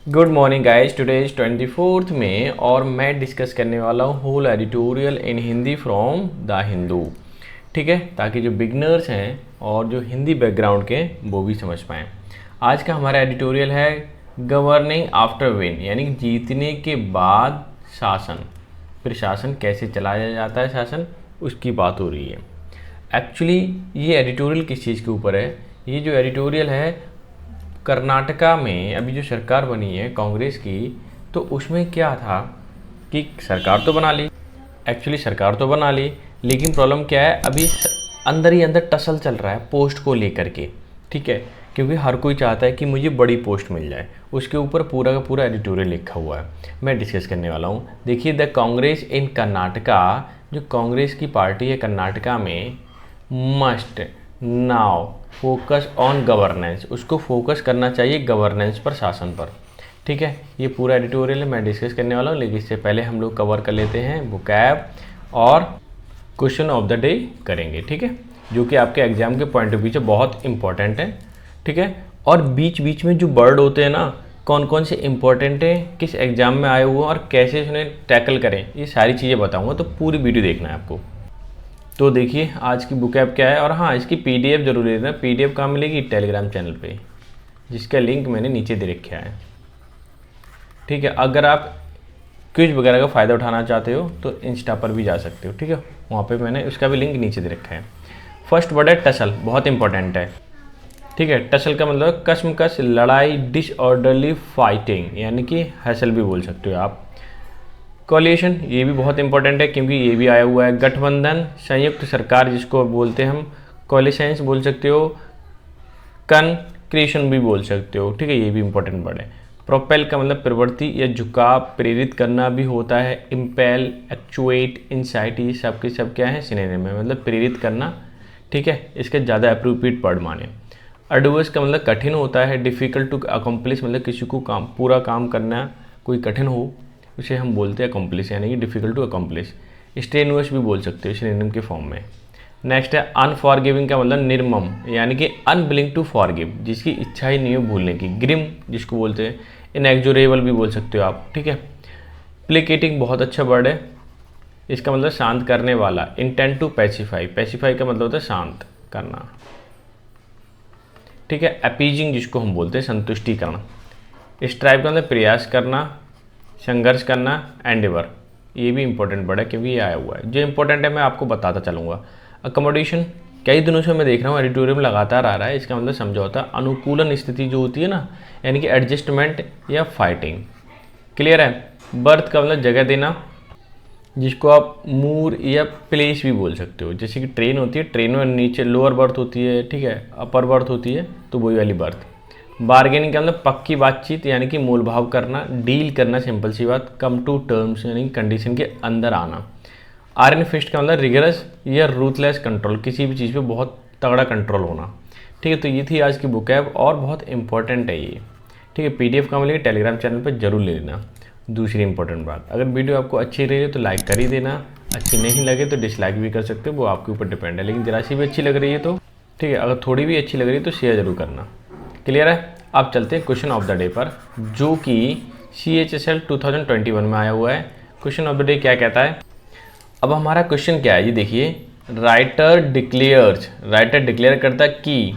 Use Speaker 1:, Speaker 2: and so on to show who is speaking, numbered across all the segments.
Speaker 1: Good morning guys, today is 24 मई और मैं डिस्कस करने वाला हूँ whole editorial in Hindi from the Hindu. ठीक है, ताकि जो बिगनर्स हैं और जो हिंदी बैकग्राउंड के वो भी समझ पाएँ। आज का हमारा एडिटोरियल है गवर्निंग आफ्टर विन, यानी जीतने के बाद शासन, प्रशासन कैसे चलाया जाता है, शासन उसकी बात हो रही है। एक्चुअली ये एडिटोरियल किस चीज़ के ऊपर है? ये जो एडिटोरियल है कर्नाटका में अभी जो सरकार बनी है कांग्रेस की, तो उसमें क्या था कि सरकार तो बना ली, एक्चुअली सरकार तो बना ली, लेकिन प्रॉब्लम क्या है, अभी अंदर ही अंदर टसल चल रहा है पोस्ट को लेकर के। ठीक है, क्योंकि हर कोई चाहता है कि मुझे बड़ी पोस्ट मिल जाए। उसके ऊपर पूरा का पूरा एडिटोरियल लिखा हुआ है, मैं डिस्कस करने वाला हूँ। देखिए, द कांग्रेस इन कर्नाटका, जो कांग्रेस की पार्टी है कर्नाटका में, must now focus on governance, उसको फोकस करना चाहिए गवर्नेंस पर, शासन पर। ठीक है, ये पूरा एडिटोरियल मैं डिस्कस करने वाला हूँ, लेकिन इससे पहले हम लोग कवर कर लेते हैं वोकैब और क्वेश्चन ऑफ द डे करेंगे। ठीक है, जो कि आपके एग्जाम के पॉइंट ऑफ व्यू से बहुत इंपॉर्टेंट है। ठीक है, और बीच बीच में जो वर्ड होते हैं ना, कौन कौन से इंपॉर्टेंट हैं, किस एग्जाम में आए हुए हैं और कैसे उन्हें टैकल करें, ये सारी चीज़ें बताऊँगा, तो पूरी वीडियो देखना है आपको। तो देखिए आज की बुक ऐप क्या है, और हाँ, इसकी पीडीएफ जरूर लेना। पीडीएफ कहाँ मिलेगी? टेलीग्राम चैनल पे, जिसका लिंक मैंने नीचे दे रखा है। ठीक है, अगर आप क्विज वगैरह का फ़ायदा उठाना चाहते हो तो इंस्टा पर भी जा सकते हो। ठीक है, वहाँ पे मैंने उसका भी लिंक नीचे दे रखा है। फर्स्ट वर्ड है टसल, बहुत इंपॉर्टेंट है। ठीक है, टसल का मतलब कश्मकश, लड़ाई, डिसऑर्डरली फाइटिंग, यानी कि हैसल भी बोल सकते हो आप। कोलिएशन, ये भी बहुत इंपॉर्टेंट है क्योंकि ये भी आया हुआ है। गठबंधन, संयुक्त सरकार जिसको बोलते हैं हम, कोलिशंस बोल सकते हो, कनक्रेशन भी बोल सकते हो। ठीक है, ये भी इंपॉर्टेंट वर्ड है। प्रोपेल का मतलब प्रवृत्ति या झुकाव, प्रेरित करना भी होता है। इम्पेल, एक्चुएट, इंसाइट, ये सब के सब क्या है? सिनोनिम है, मतलब प्रेरित करना। ठीक है, इसके ज़्यादा अप्रोप्रिएट वर्ड माने। अर्डुअस का मतलब कठिन होता है। डिफ़िकल्ट टू अकम्प्लिश, मतलब किसी को काम पूरा काम करना कोई कठिन हो, उसे हम बोलते हैं अकम्प्लिश, यानी कि डिफ़िकल्ट टू अकम्प्लिश। स्ट्रेनुअस भी बोल सकते हो सिनोनिम के फॉर्म में। नेक्स्ट है अनफॉरगिविंग का मतलब निर्मम, यानी कि अनविलिंग टू फॉरगिव, जिसकी इच्छा ही नहीं हो भूलने की। ग्रिम जिसको बोलते हैं। इनएक्जोरेबल भी बोल सकते हो आप। ठीक है, प्लेकेटिंग बहुत अच्छा वर्ड है, इसका मतलब शांत करने वाला। इंटेंट टू पैसिफाई, पैसिफाई का मतलब होता है शांत करना। ठीक है, अपीजिंग जिसको हम बोलते हैं संतुष्टिकरण। स्ट्राइव का मतलब प्रयास करना, संघर्ष करना, एंडेवर, ये भी इंपॉर्टेंट वर्ड है क्योंकि ये आया हुआ है। जो इंपॉर्टेंट है मैं आपको बताता चलूँगा। अकोमोडेशन, कई दिनों से मैं देख रहा हूँ एडिटोरियम लगातार आ रहा है, इसका मतलब समझौता, अनुकूलन स्थिति जो होती है ना, यानी कि एडजस्टमेंट या फाइटिंग। क्लियर है। बर्थ का मतलब जगह देना, जिसको आप मूर या प्लेस भी बोल सकते हो। जैसे कि ट्रेन होती है, ट्रेन में नीचे लोअर बर्थ होती है, ठीक है, अपर बर्थ होती है, तो वही वाली बर्थ। बार्गेनिंग का मतलब पक्की बातचीत, यानी कि मोल भाव करना, डील करना, सिंपल सी बात। कम टू टर्म्स, यानी कंडीशन के अंदर आना। आयरन फिस्ट का मतलब रिगरस या रूथलेस कंट्रोल, किसी भी चीज़ पे बहुत तगड़ा कंट्रोल होना। ठीक है, तो ये थी आज की बुक ऐप और बहुत इंपॉर्टेंट है ये। ठीक है, पीडीएफ का मतलब टेलीग्राम चैनल पर जरूर ले लेना। दूसरी इंपॉर्टेंट बात, अगर वीडियो आपको अच्छी रही तो लाइक कर ही देना, अच्छी नहीं लगे तो डिसलाइक भी कर सकते हो, वो आपके ऊपर डिपेंड है। लेकिन जरा सी भी अच्छी लग रही है तो ठीक है, अगर थोड़ी भी अच्छी लग रही है तो शेयर जरूर करना। क्लियर है। अब चलते हैं क्वेश्चन ऑफ द डे पर, जो कि CHSL 2021 में आया हुआ है। क्वेश्चन ऑफ द डे क्या कहता है? अब हमारा क्वेश्चन क्या है, ये देखिए। राइटर डिक्लेयर्स, राइटर डिक्लेयर करता है कि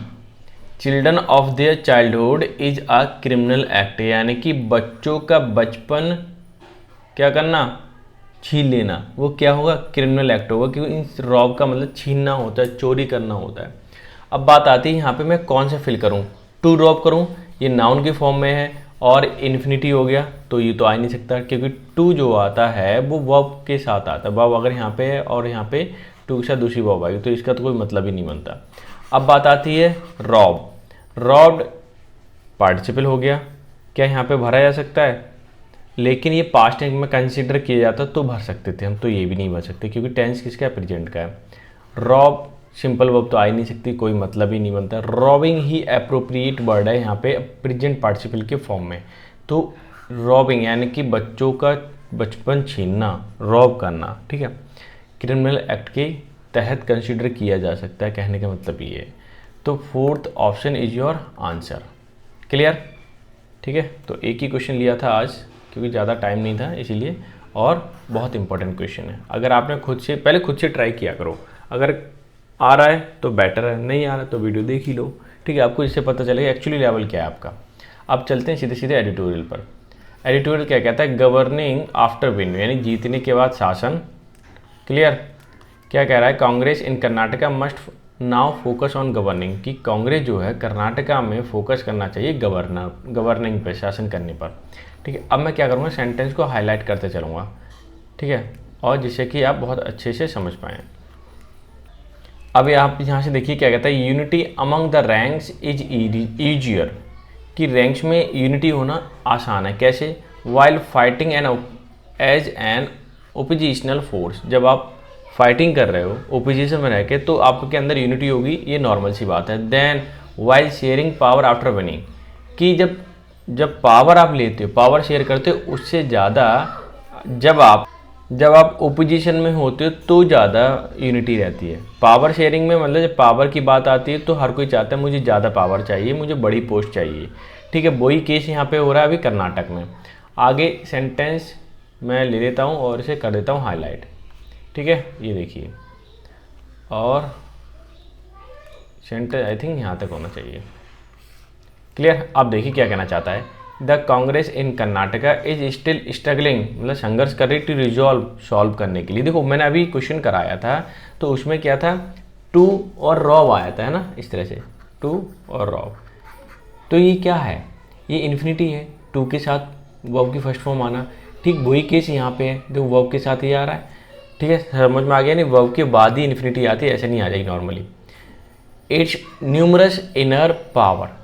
Speaker 1: children of their childhood is a criminal act, यानी कि बच्चों का बचपन क्या करना? छीन लेना, वो क्या होगा? क्रिमिनल एक्ट होगा, क्योंकि रॉब का मतलब छीनना होता है, चोरी करना होता है। अब बात आती है यहाँ पे मैं कौन सा फिल करूँ? टू रॉब करूँ, ये नाउन के फॉर्म में है और इन्फिनिटी हो गया, तो ये तो आ ही नहीं सकता, क्योंकि टू जो आता है वो वर्ब के साथ आता है। वर्ब अगर यहाँ पे है और यहाँ पे टू के साथ दूसरी वर्ब आएगी, तो इसका तो कोई मतलब ही नहीं बनता। अब बात आती है रॉब। रॉब्ड पार्टिसिपल हो गया, क्या यहाँ पे भरा जा सकता है? लेकिन ये पास्ट टेंस में कंसीडर किया जाता तो भर सकते थे हम, तो ये भी नहीं भर सकते क्योंकि टेंस किसका है? प्रेजेंट का है। रॉब सिंपल वर्ब तो आ ही नहीं सकती, कोई मतलब ही नहीं बनता। रॉबिंग ही अप्रोप्रिएट वर्ड है यहाँ पे प्रेजेंट पार्टिसिपल के फॉर्म में। तो रॉबिंग यानी कि बच्चों का बचपन छीनना, रॉब करना, ठीक है, क्रिमिनल एक्ट के तहत कंसीडर किया जा सकता है, कहने का मतलब ये है। तो fourth option is your answer. Clear. ठीक है, तो एक ही क्वेश्चन लिया था आज क्योंकि ज़्यादा टाइम नहीं था इसीलिए, और बहुत इंपॉर्टेंट क्वेश्चन है। अगर आपने पहले खुद से ट्राई किया करो, अगर आ रहा है तो बेटर है, नहीं आ रहा तो वीडियो देख ही लो, ठीक है, आपको इससे पता चलेगा एक्चुअली लेवल क्या है आपका। अब चलते हैं सीधे सीधे एडिटोरियल पर। एडिटोरियल क्या कहता है? गवर्निंग आफ्टर विन, यानी जीतने के बाद शासन। क्लियर? क्या कह रहा है? Congress in Karnataka must now focus on governing, कि कांग्रेस जो है कर्नाटका में फोकस करना चाहिए गवर्निंग पे, शासन करने पर। ठीक है, अब मैं क्या करूँगा, सेंटेंस को हाईलाइट करते चलूँगा, ठीक है, और जिससे कि आप बहुत अच्छे से समझ पाएँ। अब आप यहाँ से देखिए क्या कहता है, unity among the ranks is easier, कि रैंक्स में यूनिटी होना आसान है। कैसे? While fighting as an oppositional force, जब आप फाइटिंग कर रहे हो ओपोजिशन में रह के तो आपके अंदर यूनिटी होगी, ये नॉर्मल सी बात है। Then while sharing power after winning, कि जब पावर आप लेते हो, पावर शेयर करते हो, उससे ज़्यादा जब आप ओपोजिशन में होते हो तो ज़्यादा यूनिटी रहती है। पावर शेयरिंग में मतलब जब पावर की बात आती है तो हर कोई चाहता है मुझे ज़्यादा पावर चाहिए, मुझे बड़ी पोस्ट चाहिए, ठीक है, वही केस यहाँ पे हो रहा है अभी कर्नाटक में। आगे सेंटेंस मैं ले लेता हूँ और इसे कर देता हूँ हाईलाइट, ठीक है, ये देखिए, और सेंटेंस आई थिंक यहाँ तक होना चाहिए। क्लियर? अब देखिए क्या कहना चाहता है, the Congress in Karnataka is still struggling, मतलब संघर्ष कर रही टू सॉल्व करने के लिए। देखो मैंने अभी क्वेश्चन कराया था तो उसमें क्या था, टू और रॉव आया था, है ना, इस तरह से टू और रॉव। तो ये क्या है, ये इन्फिनिटी है, टू के साथ वर्ब की फर्स्ट फॉर्म आना, ठीक वही केस यहाँ पे है, देखो वर्ब के साथ ही आ रहा है, ठीक है, समझ में आ गया नहीं, वर्ब के बाद ही इन्फिनिटी आती है, ऐसे नहीं आ जाएगी normally. It's numerous inner power,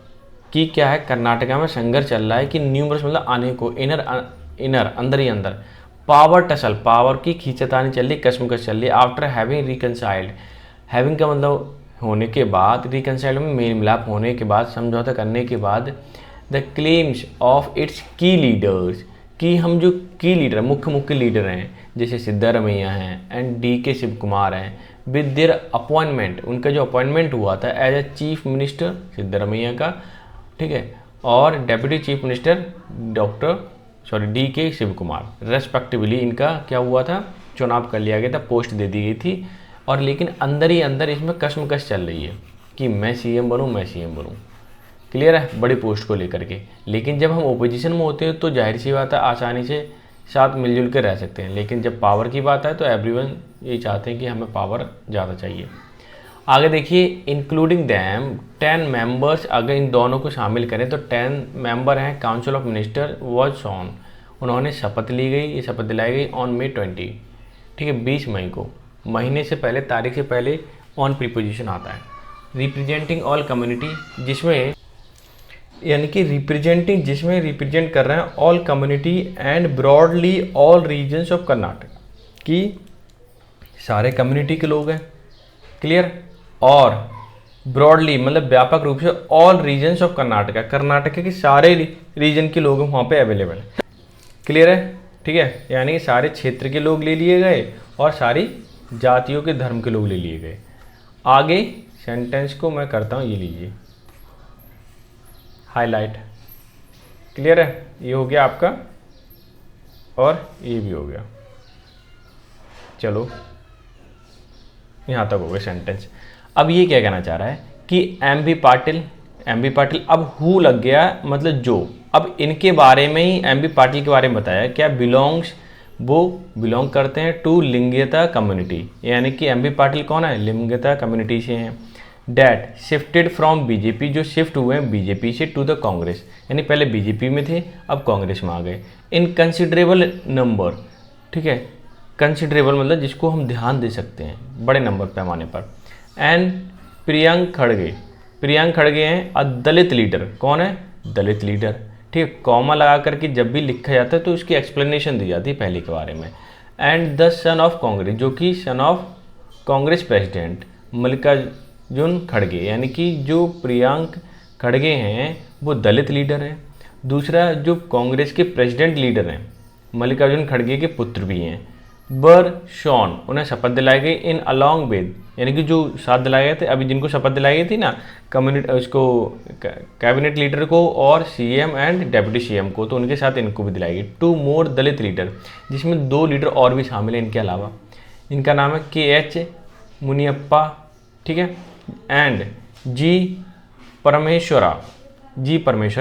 Speaker 1: कि क्या है, कर्नाटका में संघर्ष चल रहा है, कि न्यूमरस मतलब आने को, इनर अंदर ही अंदर, पावर टसल, पावर की खींचतानी चल रही, कश्मकश चल रही। आफ्टर हैविंग रिकनसाइल्ड, हैविंग का मतलब होने के बाद, रिकनसाइल्ड में मेल मिलाप होने के बाद, समझौता करने के बाद, द क्लेम्स ऑफ इट्स की लीडर्स, कि हम जो की लीडर, मुख्य लीडर हैं, जैसे सिद्धारमैया हैं एंड DK शिव कुमार हैं, विद देयर अपॉइंटमेंट, उनका जो अपॉइंटमेंट हुआ था as a chief minister Siddaramaiah का, ठीक है, और deputy chief minister DK Shiv Kumar respectively, इनका क्या हुआ था, चुनाव कर लिया गया था, पोस्ट दे दी गई थी। और लेकिन अंदर ही अंदर इसमें कश्मकश चल रही है कि मैं CM बनूँ। क्लियर है, बड़ी पोस्ट को लेकर के। लेकिन जब हम ओपोजिशन में होते हैं तो जाहिर सी बात है आसानी से साथ मिलजुल कर रह सकते हैं, लेकिन जब पावर की बात है तो एवरीवन ये चाहते हैं कि हमें पावर ज़्यादा चाहिए। आगे देखिए, इंक्लूडिंग दैम 10 मेंबर्स, अगर इन दोनों को शामिल करें तो 10 मेंबर हैं। Council of minister was sworn, उन्होंने शपथ ली गई, ये शपथ दिलाई गई ऑन May 20, ठीक है, 20 मई को, महीने से पहले, तारीख से पहले ऑन प्रीपोजिशन आता है। रिप्रेजेंटिंग ऑल कम्युनिटी, जिसमें यानी कि जिसमें रिप्रेजेंट कर रहे हैं all community and broadly all regions of Karnataka, कि सारे कम्युनिटी के लोग हैं। क्लियर? और ब्रॉडली मतलब व्यापक रूप से all regions of Karnataka, Karnataka के सारे रीजन के लोग वहाँ पे अवेलेबल हैं। क्लियर है? ठीक है, यानी सारे क्षेत्र के लोग ले लिए गए और सारी जातियों के धर्म के लोग ले लिए गए। आगे सेंटेंस को मैं करता हूँ, ये लीजिए हाईलाइट। क्लियर है? ये हो गया आपका और ये भी हो गया। चलो यहाँ तक हो गया सेंटेंस। अब ये क्या कहना चाह रहा है कि एम बी पाटिल अब हु लग गया, मतलब जो। अब इनके बारे में ही एम बी पाटिल के बारे में बताया, क्या बिलोंग्स, वो बिलोंग करते हैं टू लिंगयता कम्युनिटी, यानी कि एम बी पाटिल कौन है, लिंगयता कम्युनिटी से हैं। डैट शिफ्टेड फ्रॉम बीजेपी, जो शिफ्ट हुए हैं बीजेपी से टू द कांग्रेस, यानी पहले बीजेपी में थे अब कांग्रेस में आ गए। इन कंसिडरेबल नंबर, ठीक है, कंसिडरेबल मतलब जिसको हम ध्यान दे सकते हैं बड़े नंबर पैमाने पर। एंड प्रियंक खड़गे हैं अ दलित लीडर, कौन है, दलित लीडर, ठीक है, कॉमा लगा करके जब भी लिखा जाता है तो उसकी एक्सप्लेनेशन दी जाती है पहले के बारे में। And the son of Congress, जो कि son of Congress president Mallikarjun खड़गे, यानी कि जो प्रियंक खड़गे हैं वो दलित लीडर हैं। दूसरा जो कांग्रेस के प्रेसिडेंट लीडर हैं मल्लिकार्जुन खड़गे के पुत्र भी हैं, बर शॉन, उन्हें शपथ दिलाई गई इन अलॉन्ग विद, यानी कि जो साथ दिलाए गए थे, अभी जिनको शपथ दिलाई गई थी ना कम्युनिटी उसको कैबिनेट लीडर को और सीएम एंड डेप्यूटी सीएम को, तो उनके साथ इनको भी दिलाई गई। 2 मोर दलित लीडर, जिसमें 2 लीडर और भी शामिल हैं इनके अलावा। इनका नाम है KH मुनियप्पा, ठीक है, एंड जी परमेश्वरा।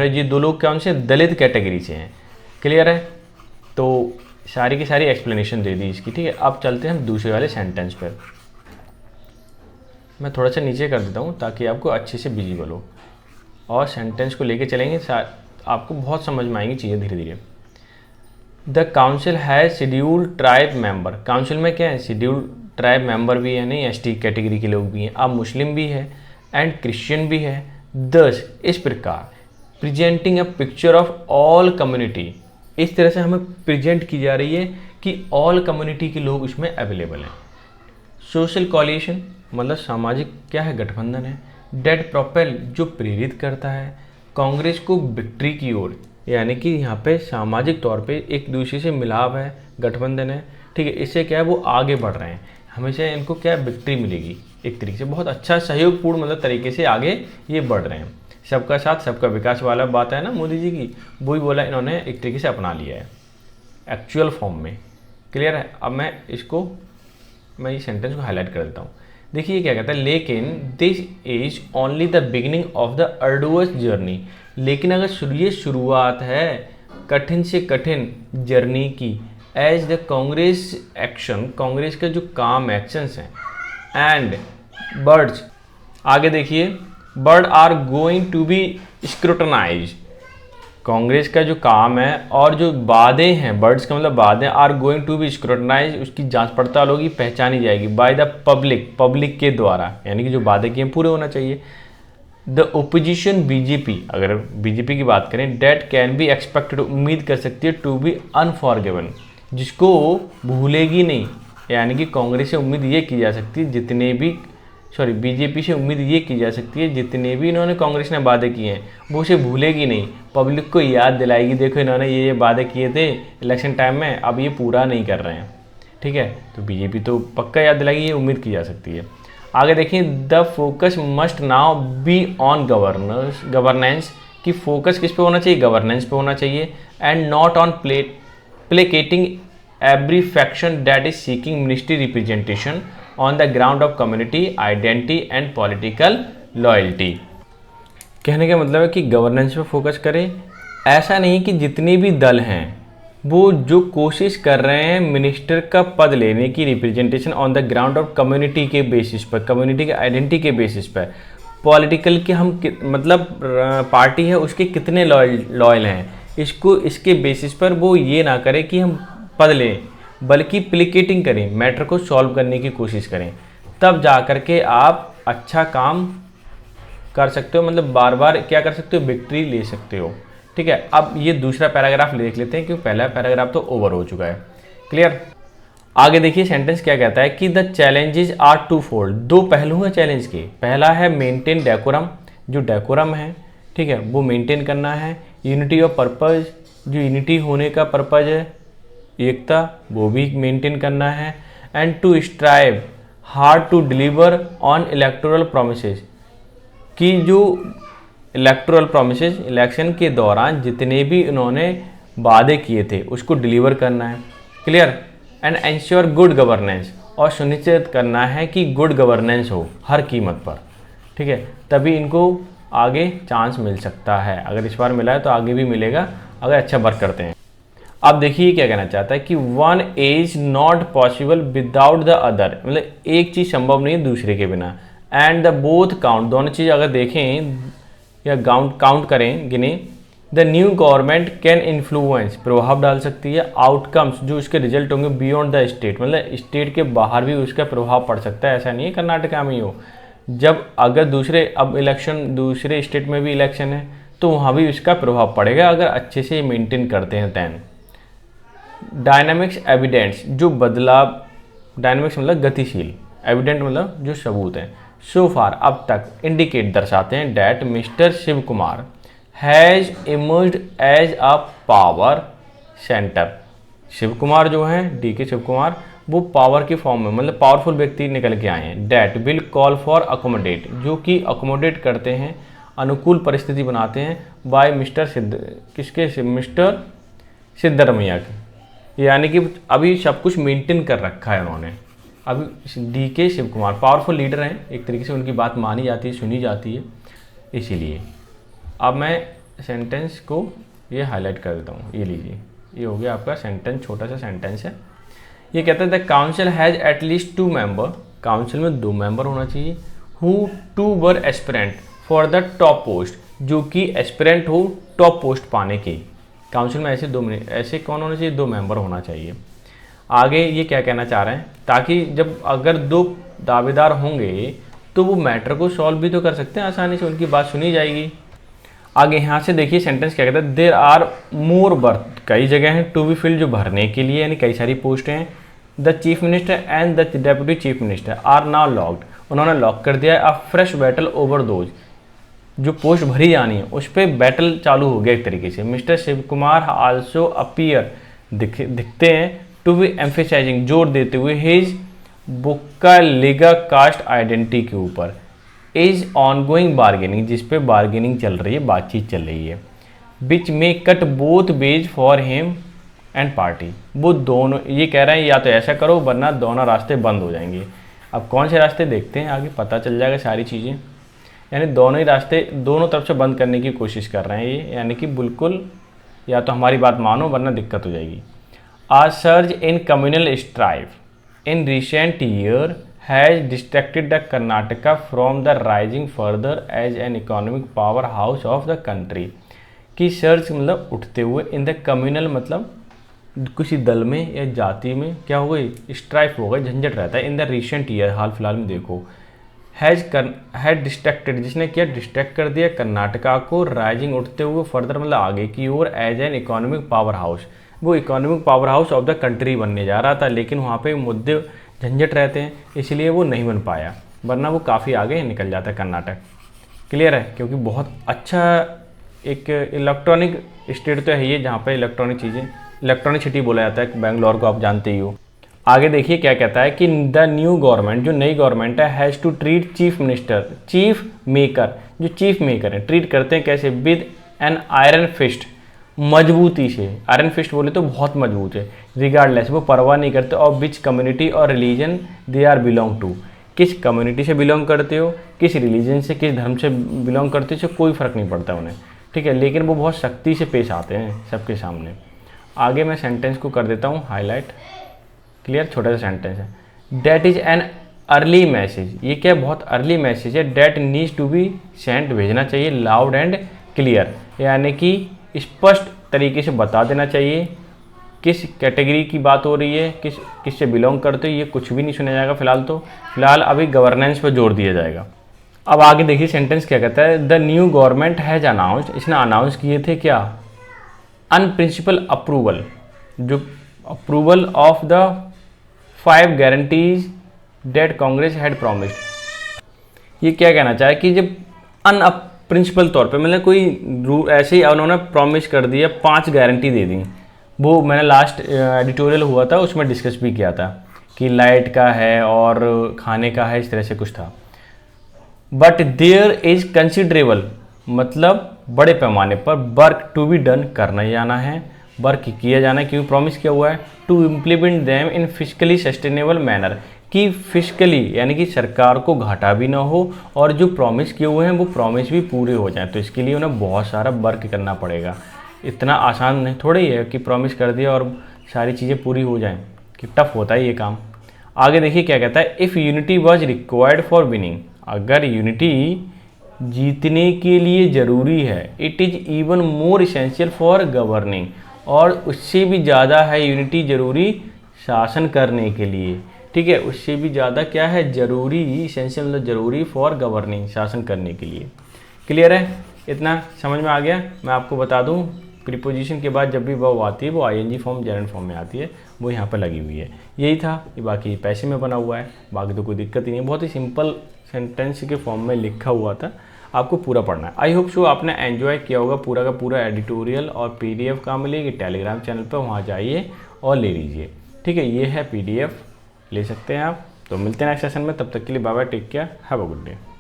Speaker 1: ये 2 लोग कौन से दलित कैटेगरी से हैं। क्लियर है, तो सारी की सारी एक्सप्लेनेशन दे दी इसकी, ठीक है। अब चलते हैं हम दूसरे वाले सेंटेंस पर। मैं थोड़ा सा नीचे कर देता हूँ ताकि आपको अच्छे से विजिबल हो, और सेंटेंस को लेके चलेंगे, आपको बहुत समझ में आएंगी चीज़ें धीरे धीरे। The council has scheduled tribe member, council में क्या है, शेड्यूल्ड ट्राइब मेंबर भी है, नहीं ST कैटेगरी के लोग भी हैं, अब मुस्लिम भी है एंड क्रिश्चियन भी है। दस, इस प्रकार, presenting a picture of all community, इस तरह से हमें प्रेजेंट की जा रही है कि ऑल कम्युनिटी के लोग उसमें अवेलेबल हैं। सोशल कोलिशन मतलब सामाजिक क्या है, गठबंधन है। डेट प्रोपेल, जो प्रेरित करता है कांग्रेस को विक्ट्री की ओर, यानी कि यहाँ पे सामाजिक तौर पे एक दूसरे से मिलाप है, गठबंधन है, ठीक है। इससे क्या है, वो आगे बढ़ रहे हैं, हमेशा इनको क्या विक्ट्री मिलेगी, एक तरीके से बहुत अच्छा सहयोगपूर्ण मतलब तरीके से आगे ये बढ़ रहे हैं। सबका साथ सबका विकास वाला बात है ना मोदी जी की, वही बोला इन्होंने एक तरीके से अपना लिया है एक्चुअल फॉर्म में। क्लियर है, अब मैं ये सेंटेंस को हाईलाइट कर देता हूँ। देखिए क्या कहता है, लेकिन this is only the beginning of the arduous journey, लेकिन अगर ये शुरुआत है कठिन से कठिन जर्नी की। As the Congress action, Congress का जो काम एक्शंस हैं, एंड बर्ड्स, आगे देखिए, word are going to be scrutinise, Congress का जो काम है और जो वादे हैं, बर्ड्स का मतलब वादे, are going to be scrutinise, उसकी जांच पड़ताल होगी, पहचानी जाएगी बाय द पब्लिक के द्वारा, यानी कि जो वादे किए पूरे होना चाहिए। द ओपोजिशन बीजेपी, अगर बीजेपी की बात करें, डेट कैन बी एक्सपेक्टेड, उम्मीद कर सकती है, टू बी अनफॉरगिवन, जिसको भूलेगी नहीं, यानी कि कांग्रेस से उम्मीद ये की जा सकती है बीजेपी से उम्मीद ये की जा सकती है जितने भी इन्होंने कांग्रेस ने वादे किए हैं वो उसे भूलेगी नहीं, पब्लिक को याद दिलाएगी, देखो इन्होंने ये वादे किए थे इलेक्शन टाइम में, अब ये पूरा नहीं कर रहे हैं, ठीक है। तो बीजेपी तो पक्का याद दिलाएगी, ये उम्मीद की जा सकती है। आगे देखिए, the focus must now be on governance, की फोकस किस पे होना चाहिए, गवर्नेंस पे होना चाहिए, and not on placating every faction that is seeking ministry representation on the ground of community identity and political loyalty. कहने का मतलब है कि गवर्नेंस पे फोकस करें, ऐसा नहीं कि जितने भी दल हैं वो जो कोशिश कर रहे हैं मिनिस्टर का पद लेने की, representation on the ground of community के बेसिस पर, कम्युनिटी के आइडेंटिटी के बेसिस पर, पॉलिटिकल के हम मतलब पार्टी है उसके कितने लॉयल हैं, इसके बेसिस पर वो ये ना करे कि हम पद लें, बल्कि प्लिकेटिंग करें, मैटर को सॉल्व करने की कोशिश करें, तब जा कर के आप अच्छा काम कर सकते हो, मतलब बार बार क्या कर सकते हो, विक्ट्री ले सकते हो, ठीक है। अब ये दूसरा पैराग्राफ देख लेते हैं क्योंकि पहला पैराग्राफ तो ओवर हो चुका है। क्लियर, आगे देखिए सेंटेंस क्या कहता है कि the challenges are twofold, 2 पहलू हैं चैलेंज के। पहला है मेंटेन डेकोरम, जो डेकोरम है, ठीक है, वो मेंटेन करना है। यूनिटी ऑफ पर्पज, जो यूनिटी होने का पर्पज है, एकता, वो भी मेंटेन करना है। And to strive hard to deliver on electoral promises, कि जो इलेक्टोरल प्रोमिसेस इलेक्शन के दौरान जितने भी इन्होंने वादे किए थे उसको डिलीवर करना है। Clear, and ensure good governance, और सुनिश्चित करना है कि गुड गवर्नेंस हो हर कीमत पर, ठीक है, तभी इनको आगे चांस मिल सकता है। अगर इस बार मिला है तो आगे भी मिलेगा अगर अच्छा वर्क करते हैं। अब देखिए क्या कहना चाहता है कि one is not possible without the other, मतलब एक चीज़ संभव नहीं है दूसरे के बिना। एंड द बोथ काउंट, दोनों चीज़ अगर देखें या काउंट करें, गिने, the new government can influence, प्रभाव डाल सकती है, आउटकम्स, जो उसके रिजल्ट होंगे बियॉन्ड द स्टेट, मतलब स्टेट के बाहर भी उसका प्रभाव पड़ सकता है। ऐसा नहीं है कर्नाटका में ही हो, जब अगर अब इलेक्शन दूसरे स्टेट में भी इलेक्शन है तो वहाँ भी उसका प्रभाव पड़ेगा अगर अच्छे से मेंटेन करते हैं। दैन डायनामिक्स एविडेंस, जो बदलाव, डायनामिक्स मतलब गतिशील, एविडेंट मतलब जो सबूत हैं, सो फार अब तक, इंडिकेट दर्शाते हैं, that mister Shiv Kumar has emerged as a power centre, Shiv Kumar जो हैं, DK शिव कुमार, वो पावर की फॉर्म में, मतलब पावरफुल व्यक्ति निकल के आए हैं। That will call for accommodate, जो कि अकोमोडेट करते हैं, अनुकूल परिस्थिति बनाते हैं, बाय मिस्टर मिस्टर सिद्धरमैया के, यानी कि अभी सब कुछ मेंटेन कर रखा है उन्होंने। अभी DK Shiv Kumar powerful leader हैं, एक तरीके से उनकी बात मानी जाती है, सुनी जाती है, इसीलिए। अब मैं सेंटेंस को ये हाईलाइट कर देता हूँ, ये लीजिए, ये हो गया आपका सेंटेंस, छोटा सा सेंटेंस है। ये कहता है the council has at least 2 member, council में 2 मेंबर होना चाहिए, who 2 were aspirant for the top post, जो कि एस्पिरेंट हो टॉप पोस्ट पाने के। काउंसिल में ऐसे कौन होना चाहिए? 2 मेंबर होना चाहिए। आगे ये क्या कहना चाह रहे हैं, ताकि जब अगर 2 दावेदार होंगे तो वो मैटर को सॉल्व भी तो कर सकते हैं आसानी से, उनकी बात सुनी जाएगी। आगे यहाँ से देखिए सेंटेंस क्या कहता है, देयर आर मोर बर्थ, कई जगह हैं, टू बी फिल्ड, जो भरने के लिए, यानी कई सारी पोस्टें हैं। The chief minister and the deputy chief minister are now locked, उन्होंने लॉक कर दिया है। A fresh battle over those, जो पोस्ट भरी जानी है उस पर बैटल चालू हो गया एक तरीके से। Mister Shiv Kumar also appear, दिखते हैं, टू बी एम्फेसाइजिंग, जोर देते हुए, his Vokkaliga caste identity के ऊपर। इज ऑनगोइंग बार्गेनिंग, जिस पे बार्गेनिंग चल रही है, बातचीत चल रही है। विच में cut both ways for him and party, वो दोनों ये कह रहे हैं या तो ऐसा करो वरना दोनों रास्ते बंद हो जाएंगे। अब कौन से रास्ते देखते हैं, आगे पता चल जाएगा सारी चीज़ें। यानी दोनों ही रास्ते दोनों तरफ से बंद करने की कोशिश कर रहे हैं ये, यानी कि बिल्कुल या तो हमारी बात मानो वरना दिक्कत हो जाएगी। A surge in communal strife in recent year has distracted the Karnataka from the rising further as an economic powerhouse of the country। कि सर्च मतलब उठते हुए, इन द कम्युनल मतलब किसी दल में या जाति में क्या हो गई, स्ट्राइफ हो गई, झंझट रहता है। इन द रिसेंट ईयर, हाल फिलहाल में देखो, हैड डिस्ट्रैक्टेड, जिसने क्या डिस्ट्रैक्ट कर दिया कर्नाटका को, राइजिंग उठते हुए, फर्दर मतलब आगे की ओर, as an economic powerhouse, वो economic powerhouse of the country बनने जा रहा था, लेकिन वहाँ पे मुद्दे झंझट रहते हैं इसलिए वो नहीं बन पाया, वरना वो काफ़ी आगे निकल जाता है कर्नाटक। क्लियर है, क्योंकि बहुत अच्छा एक इलेक्ट्रॉनिक स्टेट तो है ये, जहाँ पे इलेक्ट्रॉनिक चीज़ें, इलेक्ट्रॉनिक सिटी बोला जाता है बेंगलोर को, आप जानते ही हो। आगे देखिए क्या कहता है कि द न्यू गवर्नमेंट, जो नई गवर्नमेंट है, has to treat chief minister, chief maker, जो चीफ मेकर है, ट्रीट करते हैं कैसे, विद एन आयरन फिस्ट, मजबूती से। आयरन फिस्ट बोले तो बहुत मजबूत है, रिगार्डलेस, वो परवाह नहीं करते, और which community or religion they are belong to, किस कम्युनिटी से बिलोंग करते हो, किस रिलीजन से, किस धर्म से बिलोंग करते हो, कोई फ़र्क नहीं पड़ता उन्हें, ठीक है। लेकिन वो बहुत सख्ती से पेश आते हैं सबके सामने। आगे मैं सेंटेंस को कर देता हूँ हाईलाइट, क्लियर, छोटा सा सेंटेंस है। That is an early message, ये क्या बहुत अर्ली मैसेज है। That needs to be sent, भेजना चाहिए, लाउड एंड क्लियर, यानी कि स्पष्ट तरीके से बता देना चाहिए किस कैटेगरी की बात हो रही है, किससे बिलोंग करते हो, ये कुछ भी नहीं सुना जाएगा फिलहाल। तो फिलहाल अभी गवर्नेंस पर जोर दिया जाएगा। अब आगे देखिए सेंटेंस क्या कहता है, the new government has announced, इसने अनाउंस किए थे क्या, अनप्रिंसिपल अप्रूवल, जो approval of the 5 guarantees that Congress had promised. ये क्या कहना चाहे कि जब प्रिंसिपल तौर पे मतलब कोई ऐसे ही उन्होंने प्रॉमिस कर दिया, 5 गारंटी दे दी। वो मैंने लास्ट एडिटोरियल हुआ था उसमें डिस्कस भी किया था कि लाइट का है और खाने का है, इस तरह से कुछ था। बट देयर इज कंसिडरेबल, मतलब बड़े पैमाने पर वर्क टू बी डन, करना जाना है, वर्क किया जाना है, क्योंकि प्रॉमिस किया हुआ है, to implement them in physically sustainable manner, कि फिजिकली यानी कि सरकार को घाटा भी ना हो और जो प्रॉमिस किए हुए हैं वो प्रॉमिस भी पूरे हो जाएं। तो इसके लिए उन्हें बहुत सारा वर्क करना पड़ेगा, इतना आसान नहीं थोड़ा ही है कि प्रॉमिस कर दिया और सारी चीज़ें पूरी हो जाएं, कि टफ होता है ये काम। आगे देखिए क्या कहता है, if unity was required for winning, अगर यूनिटी जीतने के लिए ज़रूरी है, it is even more essential for governing, और उससे भी ज़्यादा है यूनिटी ज़रूरी शासन करने के लिए, ठीक है, उससे भी ज़्यादा क्या है ज़रूरी, इसेंशियल मतलब ज़रूरी फॉर गवर्निंग, शासन करने के लिए। क्लियर है, इतना समझ में आ गया। मैं आपको बता दूं प्रीपोजिशन के बाद जब भी वो आती है वो आईएनजी फॉर्म जेरेंड फॉर्म में आती है, वो यहाँ पर लगी हुई है। यही था, ये बाकी पैसे में बना हुआ है, बाकी तो कोई दिक्कत ही नहीं, बहुत ही सिंपल सेंटेंस के फॉर्म में लिखा हुआ था, आपको पूरा पढ़ना है। आई होप सो आपने एंजॉय किया होगा, पूरा का पूरा एडिटोरियल और PDF कहाँ मिलेगी, टेलीग्राम चैनल पर, वहाँ जाइए और ले लीजिए, ठीक है। ये है PDF ले सकते हैं आप। तो मिलते हैं नेक्स्ट सेशन में, तब तक के लिए bye bye, take care, have a good day.